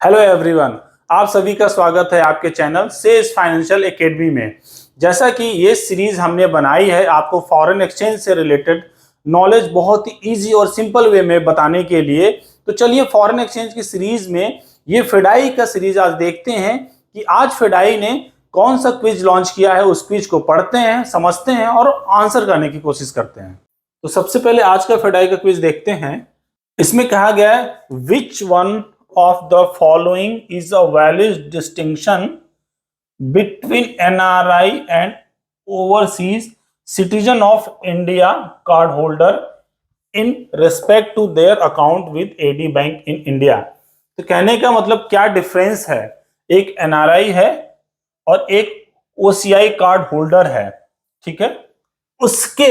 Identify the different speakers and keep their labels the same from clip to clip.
Speaker 1: Hello everyone, आप सभी का स्वागत है आपके चैनल सेज फाइनेंशियल एकेडमी में। जैसा कि ये सीरीज हमने बनाई है आपको फॉरेन एक्सचेंज से रिलेटेड नॉलेज बहुत ही इजी और सिंपल वे में बताने के लिए, तो चलिए फॉरेन एक्सचेंज की सीरीज में ये फेडाई का सीरीज आज देखते हैं कि आज फेडाई ने कौन सा क्विज लॉन्च किया है। उस क्विज को पढ़ते हैं, समझते हैं और आंसर करने की कोशिश करते हैं। तो सबसे पहले आज का फेडाई का क्विज देखते हैं। इसमें कहा गया है which one of the following is a valid distinction between NRI and overseas citizen of India card holder in respect to their account with AD Bank in India। तो कहने का मतलब क्या डिफरेंस है, एक NRI है और एक OCI कार्ड होल्डर है, ठीक है, उसके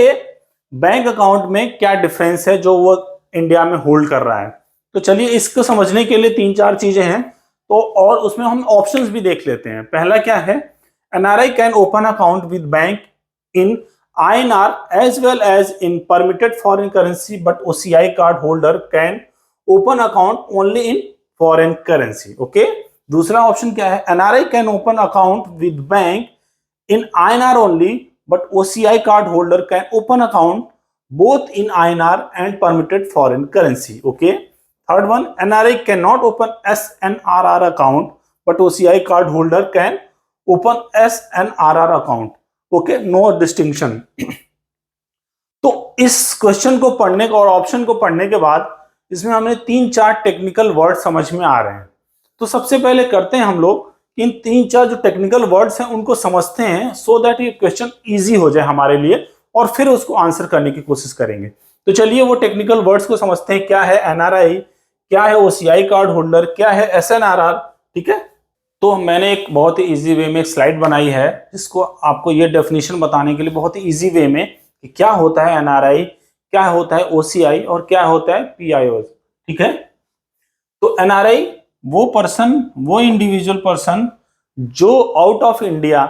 Speaker 1: बैंक अकाउंट में क्या डिफरेंस है जो वो इंडिया में होल्ड कर रहा है। तो चलिए इसको समझने के लिए तीन चार चीजें हैं, तो और उसमें हम ऑप्शंस भी देख लेते हैं। पहला क्या है, NRI can open account with bank in INR as well as in permitted foreign currency but OCI card holder can open account only in foreign currency. Okay, दूसरा ऑप्शन क्या है, NRI can open account with bank in INR only but OCI card holder can open account both in INR and permitted foreign currency. Okay. Third one, NRI cannot open SNRR account, but OCI card holder can open SNRR account. Okay, no distinction. तो इस question को पढ़ने का और option को पढ़ने के बाद इसमें हमें तीन चार टेक्निकल वर्ड समझ में आ रहे हैं। तो सबसे पहले करते हैं हम लोग इन तीन चार जो टेक्निकल वर्ड्स हैं उनको समझते हैं, सो दैट ये क्वेश्चन इजी हो जाए हमारे लिए और फिर उसको आंसर करने की कोशिश करेंगे। तो चलिए वो टेक्निकल वर्ड्स को समझते हैं। क्या है एनआरआई, क्या है OCI कार्ड होल्डर, क्या है SNRR, ठीक है। तो मैंने एक बहुत ही इजी वे में एक स्लाइड बनाई है जिसको आपको ये डेफिनेशन बताने के लिए बहुत ही इजी वे में कि क्या होता है एनआरआई, क्या होता है OCI और क्या होता है PIOs, ठीक है। तो एनआरआई वो पर्सन, वो इंडिविजुअल पर्सन जो आउट ऑफ इंडिया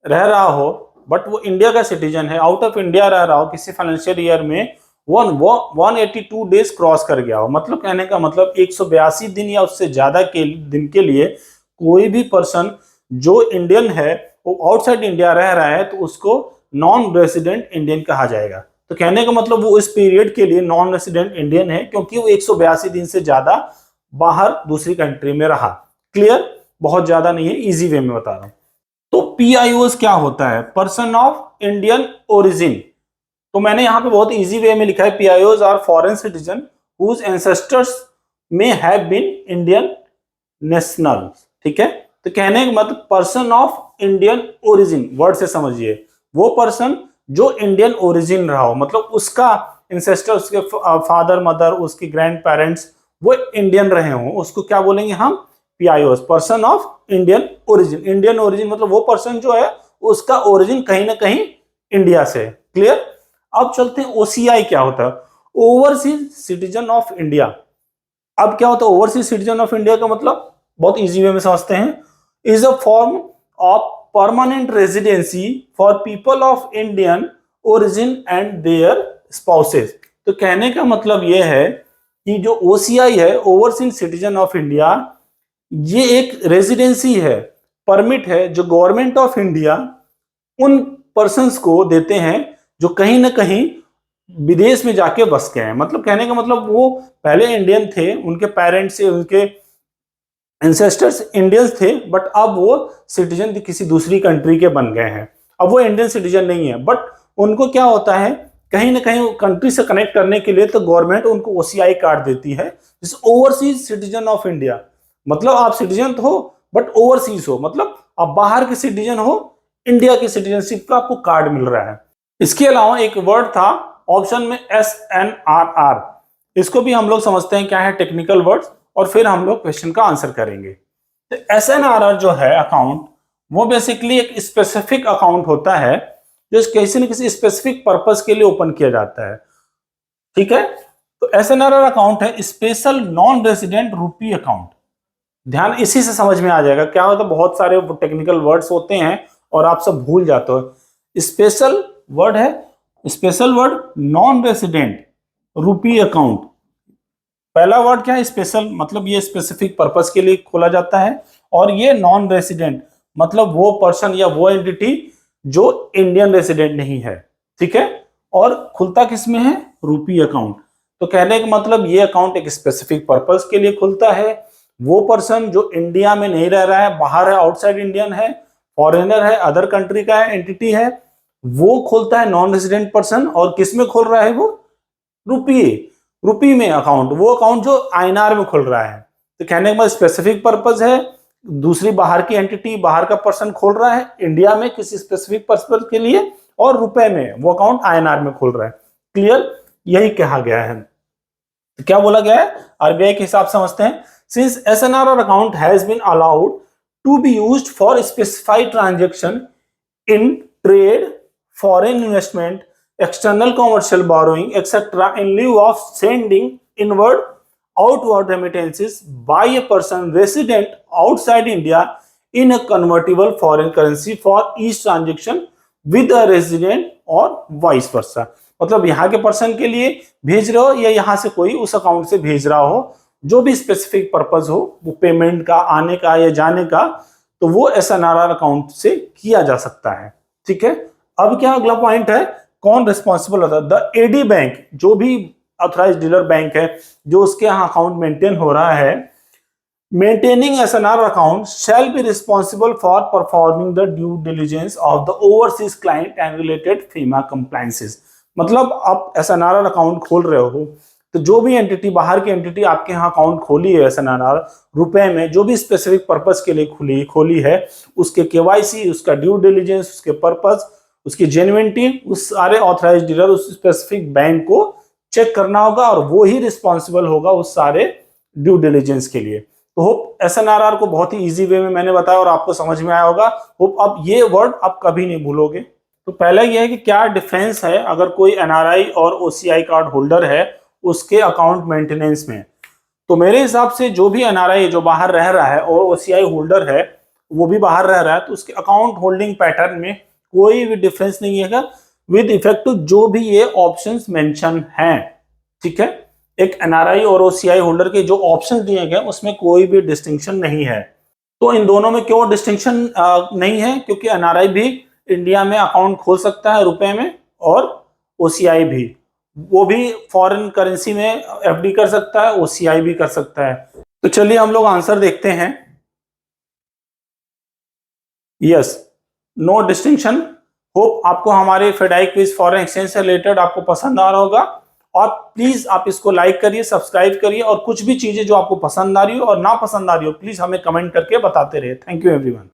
Speaker 1: रह रहा हो बट वो इंडिया का सिटीजन है, आउट ऑफ इंडिया रह रहा हो, किसी फाइनेंशियल ईयर में 182 डेज क्रॉस कर गया हो। मतलब कहने का मतलब 182 दिन या उससे ज्यादा के दिन के लिए कोई भी पर्सन जो इंडियन है वो आउटसाइड इंडिया रह रहा है तो उसको नॉन रेसिडेंट इंडियन कहा जाएगा। तो कहने का मतलब वो इस पीरियड के लिए नॉन रेसिडेंट इंडियन है क्योंकि वो 182 दिन से ज्यादा बाहर दूसरी कंट्री में रहा। क्लियर, बहुत ज्यादा नहीं है, इजी वे में बता रहा हूं। तो PIOs क्या होता है, पर्सन ऑफ इंडियन ओरिजिन। तो मैंने यहाँ पे बहुत इजी वे में लिखा है PIOs are foreign citizen whose ancestors may have been Indian national, ठीक है। तो कहने का मतलब person of Indian origin, word से समझिए, वो पर्सन जो इंडियन ओरिजिन रहा हो, मतलब उसका एंसेस्टर, उसके फादर मदर, उसके ग्रैंड पेरेंट्स वो इंडियन रहे हो, उसको क्या बोलेंगे हम, PIOs, person of Indian origin. Indian origin मतलब वो पर्सन जो है उसका ओरिजिन कहीं ना कहीं इंडिया से। क्लियर। अब चलते हैं OCI क्या होता है, ओवरसीज सिटीजन ऑफ इंडिया। अब क्या होता है ओवरसीज सिटीजन ऑफ इंडिया का मतलब बहुत इजी वे में समझते हैं, is a form of permanent residency for people of Indian origin and their spouses. तो कहने का मतलब यह है कि जो OCI है, ओवरसीज सिटीजन ऑफ इंडिया, ये एक रेजिडेंसी है, परमिट है जो गवर्नमेंट ऑफ इंडिया उन पर्संस को देते हैं जो कहीं ना कहीं विदेश में जाके बस गए हैं। मतलब कहने का मतलब वो पहले इंडियन थे, उनके पेरेंट्स से उनके एंसेस्टर्स इंडियंस थे, बट अब वो सिटीजन किसी दूसरी कंट्री के बन गए हैं। अब वो इंडियन सिटीजन नहीं है, बट उनको क्या होता है कहीं ना कहीं कंट्री से कनेक्ट करने के लिए तो गवर्नमेंट उनको OCI कार्ड देती है, जिस ओवरसीज सिटीजन ऑफ इंडिया। मतलब आप सिटीजन तो हो बट ओवरसीज हो, मतलब आप बाहर के सिटीजन हो, इंडिया की सिटीजनशिप का आपको कार्ड मिल रहा है। इसके अलावा एक वर्ड था ऑप्शन में SNRR, इसको भी हम लोग समझते हैं क्या है, टेक्निकल वर्ड्स, और फिर हम लोग क्वेश्चन का आंसर करेंगे। तो SNRR जो है अकाउंट, वो बेसिकली एक स्पेसिफिक अकाउंट होता है जो किसी न किसी स्पेसिफिक पर्पस के लिए ओपन किया जाता है, ठीक है। तो SNRR अकाउंट है स्पेशल नॉन रेसिडेंट रूपी अकाउंट। ध्यान इसी से समझ में आ जाएगा। क्या होता है, बहुत सारे टेक्निकल वर्ड्स होते हैं और आप सब भूल जाते हो। स्पेशल वर्ड है, स्पेशल वर्ड नॉन रेसिडेंट रूपी अकाउंट, पहला वर्ड क्या है, स्पेशल, मतलब ये स्पेसिफिक पर्पस के लिए खोला जाता है। और ये नॉन रेसिडेंट, मतलब वो पर्सन या वो एंटिटी जो इंडियन रेसिडेंट नहीं है, ठीक है। और खुलता किसमें है, रूपी अकाउंट। तो कहने का मतलब ये अकाउंट एक स्पेसिफिक पर्पस के लिए खुलता है। वो पर्सन जो इंडिया में नहीं रह रहा है, बाहर है, आउटसाइड इंडियन है, फॉरेनर है, अदर कंट्री का एंटिटी है, वो खोलता है नॉन रेसिडेंट पर्सन। और किस में खोल रहा है वो, रुपी में अकाउंट, वो अकाउंट जो आईएनआर में खुल रहा है। तो कहने का मतलब स्पेसिफिक पर्पस है, दूसरी बाहर की एंटिटी, बाहर का पर्सन खोल रहा है इंडिया में किसी स्पेसिफिक पर्पस के लिए, और रुपए में वो अकाउंट आईएनआर में खोल रहा है। क्लियर, यही कहा गया है। तो क्या बोला गया है, आरबीआई के हिसाब से समझते हैं। Since SNR account has been allowed to be used for specified transaction in trade, foreign investment, external commercial borrowing, etc., in lieu of sending inward, outward remittances by a person resident outside India in a convertible foreign currency for each transaction with a resident or vice versa। मतलब यहाँ के person के लिए भेज रहे हो या यहाँ से कोई उस अकाउंट से भेज रहा हो, जो भी स्पेसिफिक पर्पस हो, वो पेमेंट का, आने का या जाने का, तो वो एसएनआर अकाउंट से किया जा सकता है, ठीक है। अब क्या अगला पॉइंट है, कौन रिस्पॉन्सिबल होता है। द एडी बैंक, जो भी ऑथराइज्ड डीलर बैंक है, जो उसके यहाँ अकाउंट मेंटेन हो रहा है, maintaining SNR account shall be responsible for performing the due diligence of the overseas client and related FEMA compliances. मतलब आप एसएनआर अकाउंट खोल रहे हो, तो जो भी एंटिटी, बाहर की एंटिटी आपके यहाँ अकाउंट खोली है एसएनआर रुपए में, जो भी स्पेसिफिक पर्पस के लिए खोली है, उसके केवाईसी, उसका ड्यू डिलिजेंस, उसके पर्पस, उसकी जेन्युइनिटी, उस सारे ऑथराइज्ड डीलर, उस स्पेसिफिक बैंक को चेक करना होगा, और वो ही रिस्पॉन्सिबल होगा उस सारे ड्यू डिलिजेंस के लिए। तो होप एसएनआर को बहुत ही इजी वे में मैंने बताया और आपको समझ में आया होगा। होप अब ये वर्ड आप कभी नहीं भूलोगे। तो पहला ये है कि क्या डिफरेंस है अगर कोई एनआरआई और ओसीआई कार्ड होल्डर है उसके अकाउंट मेंटेनेंस में। तो मेरे हिसाब से जो भी एनआरआई जो बाहर रह रहा है और ओसीआई होल्डर है वो भी बाहर रह रहा है, तो उसके अकाउंट होल्डिंग पैटर्न में कोई भी डिफरेंस नहीं है विद इफेक्ट टू जो भी ये ऑप्शंस मेंशन हैं, ठीक है। एक एनआरआई और ओसीआई होल्डर के जो ऑप्शंस दिए गए उसमें कोई भी डिस्टिंक्शन नहीं है। तो इन दोनों में क्यों डिस्टिंक्शन नहीं है, क्योंकि एनआरआई भी इंडिया में अकाउंट खोल सकता है रुपए में, और ओसीआई भी, वो भी फॉरेन करेंसी में एफडी कर सकता है, ओसीआई भी कर सकता है। तो चलिए हम लोग आंसर देखते हैं। Yes, no distinction. होप आपको हमारे फेडाई क्विज फॉरेन एक्सचेंज से रिलेटेड आपको पसंद आ रहा होगा, और प्लीज आप इसको लाइक करिए, सब्सक्राइब करिए, और कुछ भी चीजें जो आपको पसंद आ रही हो और ना पसंद आ रही हो प्लीज हमें कमेंट करके बताते रहिए। Thank you everyone.